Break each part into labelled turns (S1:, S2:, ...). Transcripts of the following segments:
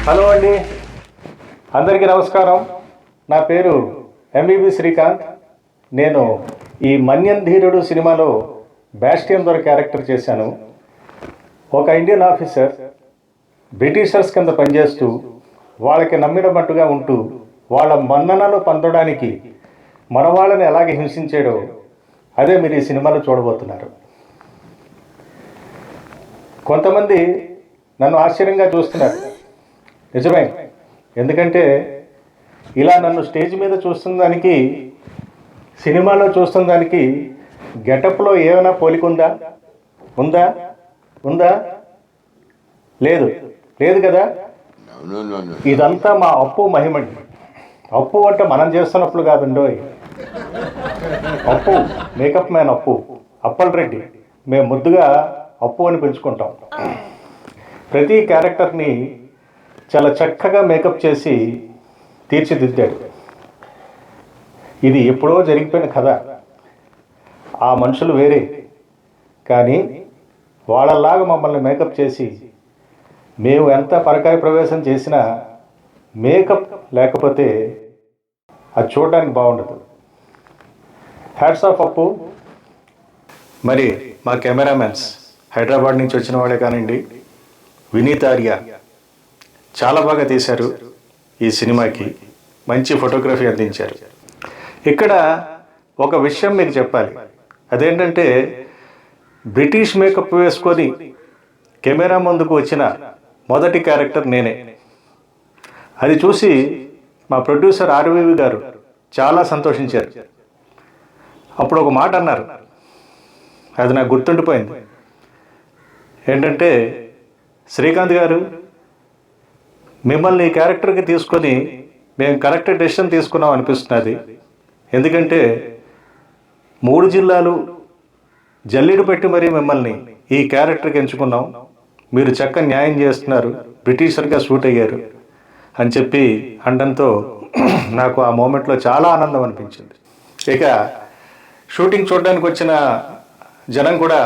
S1: Hello అండి, అందరికీ నమస్కారం. నా పేరు ఎంవివి శ్రీకాంత్. నేను ఈ మన్యం ధీరుడు సినిమాలో బ్యాస్టియన్ దొర క్యారెక్టర్ చేశాను. ఒక ఇండియన్ ఆఫీసర్ బ్రిటిషర్స్ కింద పనిచేస్తూ వాళ్ళకి నమ్మినట్టుగా ఉంటూ వాళ్ళ మన్ననలు పొందడానికి మన వాళ్ళని ఎలాగే హింసించాడో అదే మీరు ఈ సినిమాలో చూడబోతున్నారు. కొంతమంది నన్ను ఆశ్చర్యంగా చూస్తున్నారు. నిజమే, ఎందుకంటే ఇలా నన్ను స్టేజ్ మీద చూస్తున్న దానికి సినిమాలో చూస్తున్న దానికి గెటప్లో ఏమైనా పోలికుందా? ఉందా? ఉందా? లేదు లేదు కదా. ఇదంతా మా అప్పు మహిమండి. అప్పు అంటే మనం చేస్తున్నప్పుడు కాదండోయ్. అప్పు మేకప్ మ్యాన్ అప్పు, అప్పల్ రెడ్డి. మేము ముద్దుగా అప్పు అని పిలుచుకుంటాం. ప్రతి క్యారెక్టర్ని చాలా చక్కగా మేకప్ చేసి తీర్చిదిద్దాడు. ఇది ఎప్పుడో జరిగిపోయిన కథ. ఆ మనుషులు వేరే, కానీ వాళ్ళలాగా మమ్మల్ని మేకప్ చేసి మేము ఎంత పరకాయ ప్రవేశం చేసినా మేకప్ లేకపోతే అది చూడడానికి బాగుండదు. హ్యాట్స్ ఆఫ్ అప్పు. మరి మా కెమెరామెన్స్ హైదరాబాద్ నుంచి వచ్చిన వాళ్ళే కానివ్వండి, వినీత్ ఆర్య చాలా బాగా తీశారు. ఈ సినిమాకి మంచి ఫోటోగ్రఫీ అందించారు. ఇక్కడ ఒక విషయం మీకు చెప్పాలి. అదేంటంటే బ్రిటిష్ మేకప్ వేసుకొని కెమెరా ముందుకు వచ్చిన మొదటి క్యారెక్టర్ నేనే. అది చూసి మా ప్రొడ్యూసర్ ఆర్వీవి గారు చాలా సంతోషించారు. అప్పుడు ఒక మాట అన్నారు, అది నాకు గుర్తుండిపోయింది. ఏంటంటే, శ్రీకాంత్ గారు, మిమ్మల్ని ఈ క్యారెక్టర్కి తీసుకొని మేము కరెక్ట్ డెసిషన్ తీసుకున్నాం అనిపిస్తున్నది. ఎందుకంటే 3 జిల్లాలు జల్లిడు పెట్టి మరీ మిమ్మల్ని ఈ క్యారెక్టర్కి ఎంచుకున్నాం. మీరు చక్కగా న్యాయం చేస్తున్నారు, బ్రిటిషర్గా షూట్ అయ్యారు అని చెప్పి అనడంతో నాకు ఆ మూమెంట్లో చాలా ఆనందం అనిపించింది. ఇక షూటింగ్ చూడడానికి వచ్చిన జనం కూడా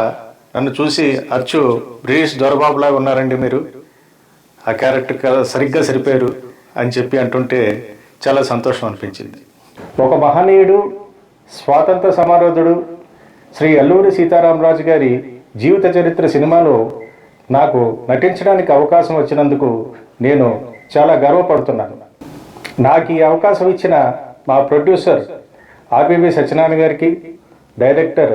S1: నన్ను చూసి, అచ్చు బ్రిటిష్ దొరబాబులాగా ఉన్నారండి మీరు, ఆ క్యారెక్టర్ సరిగ్గా సరిపోయారు అని చెప్పి అంటుంటే చాలా సంతోషం అనిపించింది. ఒక మహనీయుడు, స్వాతంత్ర సమరయోధుడు శ్రీ అల్లూరి సీతారామరాజు గారి జీవిత చరిత్ర సినిమాలో నాకు నటించడానికి అవకాశం వచ్చినందుకు నేను చాలా గర్వపడుతున్నాను. నాకు ఈ అవకాశం ఇచ్చిన మా ప్రొడ్యూసర్ ఆర్బీవి సత్యనారాయణ గారికి, డైరెక్టర్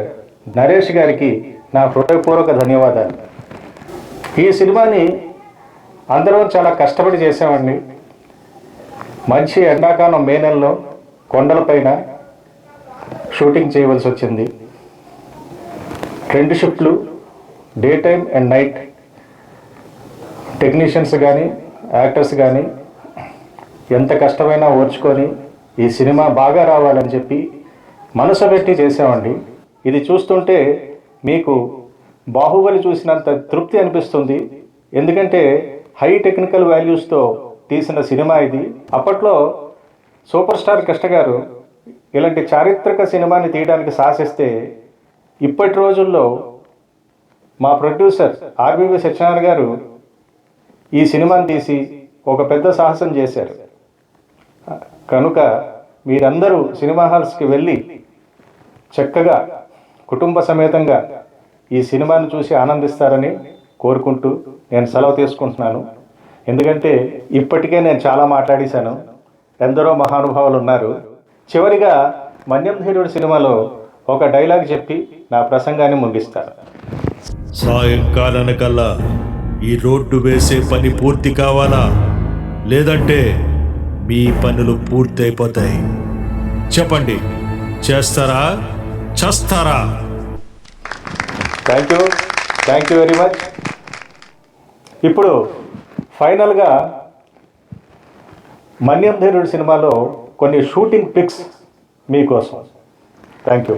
S1: నరేష్ గారికి నా హృదయపూర్వక ధన్యవాదాలు. ఈ సినిమాని అందరం చాలా కష్టపడి చేసామండి. మంచి ఎండాకాలం మే నెలలో కొండలపైన షూటింగ్ చేయవలసి వచ్చింది. 2 షిఫ్ట్లు, day time and night. Technicians కానీ యాక్టర్స్ కానీ ఎంత కష్టమైనా ఓర్చుకొని ఈ సినిమా బాగా రావాలని చెప్పి మనసు పెట్టి చేసామండి. ఇది చూస్తుంటే మీకు బాహుబలి చూసినంత తృప్తి అనిపిస్తుంది. ఎందుకంటే హై టెక్నికల్ వాల్యూస్తో తీసిన సినిమా ఇది. అప్పట్లో సూపర్ స్టార్ కృష్ణ గారు ఇలాంటి చారిత్రక సినిమాని తీయడానికి సాహసిస్తే, ఇప్పటి రోజుల్లో మా ప్రొడ్యూసర్ ఆర్బీవి సత్యనారాయణ గారు ఈ సినిమాని తీసి ఒక పెద్ద సాహసం చేశారు. కనుక మీరందరూ సినిమా హాల్స్కి వెళ్ళి చక్కగా కుటుంబ సమేతంగా ఈ సినిమాని చూసి ఆనందిస్తారని కోరుకుంటూ నేను సెలవు తీసుకుంటున్నాను. ఎందుకంటే ఇప్పటికే నేను చాలా మాట్లాడేశాను, ఎందరో మహానుభావులు ఉన్నారు. చివరిగా మన్యం ధీరుడు సినిమాలో ఒక డైలాగ్ చెప్పి నా ప్రసంగాన్ని ముగిస్తాను.
S2: సాయంకాలానికల్లా ఈ రోడ్డు వేసే పని పూర్తి కావాలా, లేదంటే మీ పనులు పూర్తి అయిపోతాయి. చెప్పండి, చేస్తారా చేస్తారా?
S1: Thank you very much. ఇప్పుడు ఫైనల్గా మన్యం ధీరుడు సినిమాలో కొన్ని షూటింగ్ పిక్స్ మీకోసం. Thank you.